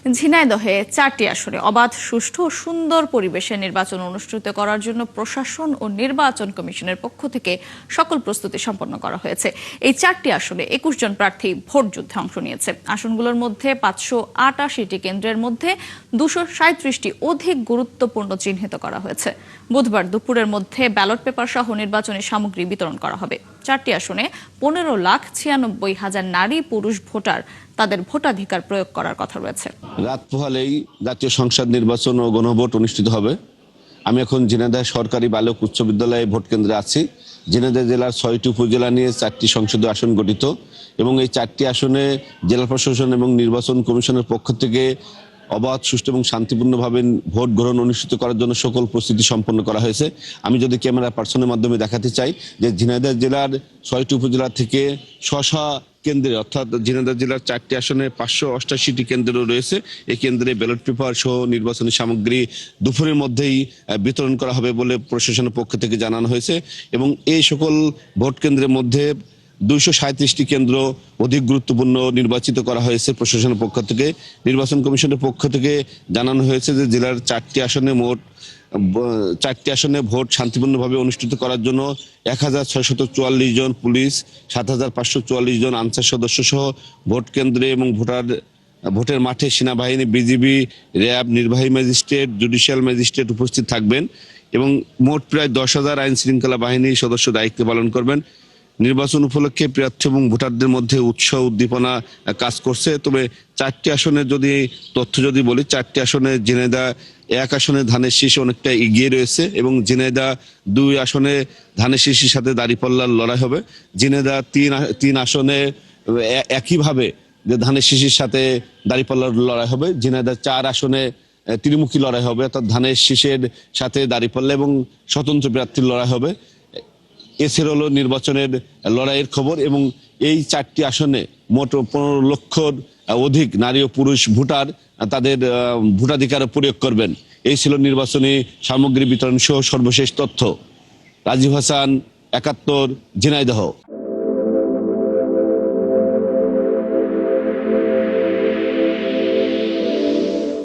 ঝিনাইদহে 4টি আসনে অবাধ, সুষ্ঠু ও সুন্দর পরিবেশে নির্বাচন অনুষ্ঠিত করার জন্য প্রশাসন ও নির্বাচন কমিশনের পক্ষ থেকে সকল প্রস্তুতি সম্পন্ন করা হয়েছে। এই 4টি আসনে 21 জন প্রার্থী ভোট যুদ্ধে অংশ নিয়েছে। আসনগুলোর মধ্যে 588টি কেন্দ্রের মধ্যে 237টি অধিক গুরুত্বপূর্ণ চিহ্নিত করা হয়েছে। বুধবার দুপুরের মধ্যে ব্যালট পেপার সহ নির্বাচনী সামগ্রী বিতরণ করা হবে। 4টি আসনে 15,96,000 নারী পুরুষ ভোটার তাদের ভোটাধিকার প্রয়োগ করার কথা রয়েছে। রাত পোহালেই জাতীয় সংসদ নির্বাচন ও গণভোট অনুষ্ঠিত হবে। আমি এখন ঝিনাইদহ সরকারি বালক উচ্চ বিদ্যালয়ে ভোট কেন্দ্রে আছি। ঝিনাইদহ জেলার 6টি উপজেলা নিয়ে 4টি সংসদীয় আসন গঠিত এবং এই 4টি আসনে জেলা প্রশাসন এবং নির্বাচন কমিশনের পক্ষ থেকে অবাধ, সুষ্ঠু এবং শান্তিপূর্ণভাবে ভোট গ্রহণ অনুষ্ঠিত করার জন্য সকল প্রস্তুতি সম্পন্ন করা হয়েছে। আমি যদি ক্যামেরা পার্সনের মাধ্যমে দেখাতে চাই যে ঝিনাইদহ জেলার 6টি উপজেলা থেকে কেন্দ্রে অর্থাৎ ঝিনাইদহ জেলার 4টি আসনে 588টি কেন্দ্র রয়েছে। এই কেন্দ্রে ব্যালট পেপার সহ নির্বাচনী সামগ্রী দুপুরের মধ্যেই বিতরণ করা হবে বলে প্রশাসনের পক্ষ থেকে জানানো হয়েছে এবং এই সকল ভোট কেন্দ্রের মধ্যে 237টি কেন্দ্র অধিক গুরুত্বপূর্ণ নির্বাচিত করা হয়েছে প্রশাসনের পক্ষ থেকে। নির্বাচন কমিশনের পক্ষ থেকে জানানো হয়েছে যে জেলার 4টি আসনে ভোট শান্তিপূর্ণভাবে অনুষ্ঠিত করার জন্য 1644 জন পুলিশ, 7544 জন আনসার সদস্য সহ ভোট কেন্দ্রে এবং ভোটের মাঠে সেনাবাহিনী, বিজিবি, র্যাব, নির্বাহী ম্যাজিস্ট্রেট, জুডিশিয়াল ম্যাজিস্ট্রেট উপস্থিত থাকবেন এবং মোট প্রায় 10,000 আইন শৃঙ্খলা বাহিনীর সদস্য দায়িত্ব পালন করবেন। নির্বাচন উপলক্ষে প্রার্থী এবং ভোটারদের মধ্যে উৎসাহ উদ্দীপনা কাজ করছে। তবে 4টি আসনে তথ্য বলি, 4টি আসনে ঝিনাইদহ 1 আসনে ধানের শীষ অনেকটা এগিয়ে রয়েছে এবং ঝিনাইদহ 2 আসনে ধানের শীষের সাথে দাঁড়িপাল্লার লড়াই হবে। ঝিনাইদহ 3 আসনে একইভাবে যে ধানের শীষের সাথে দাঁড়িপাল্লার লড়াই হবে। ঝিনাইদহ 4 আসনে ত্রিমুখী লড়াই হবে, অর্থাৎ ধানের শীষের সাথে দাঁড়িপাল্লা এবং স্বতন্ত্র প্রার্থীর লড়াই হবে। এছাড়া হলো নির্বাচনের লড়াইয়ের খবর এবং এই 4টি আসনে মোট 15 লক্ষর অধিক নারী ও পুরুষ ভোটার তাদের ভোটাধিকার প্রয়োগ করবেন। এই ছিল নির্বাচনী সামগ্রী বিতরণ সহ সর্বশেষ তথ্য। রাজীব হাসান, 71, ঝিনাইদহ।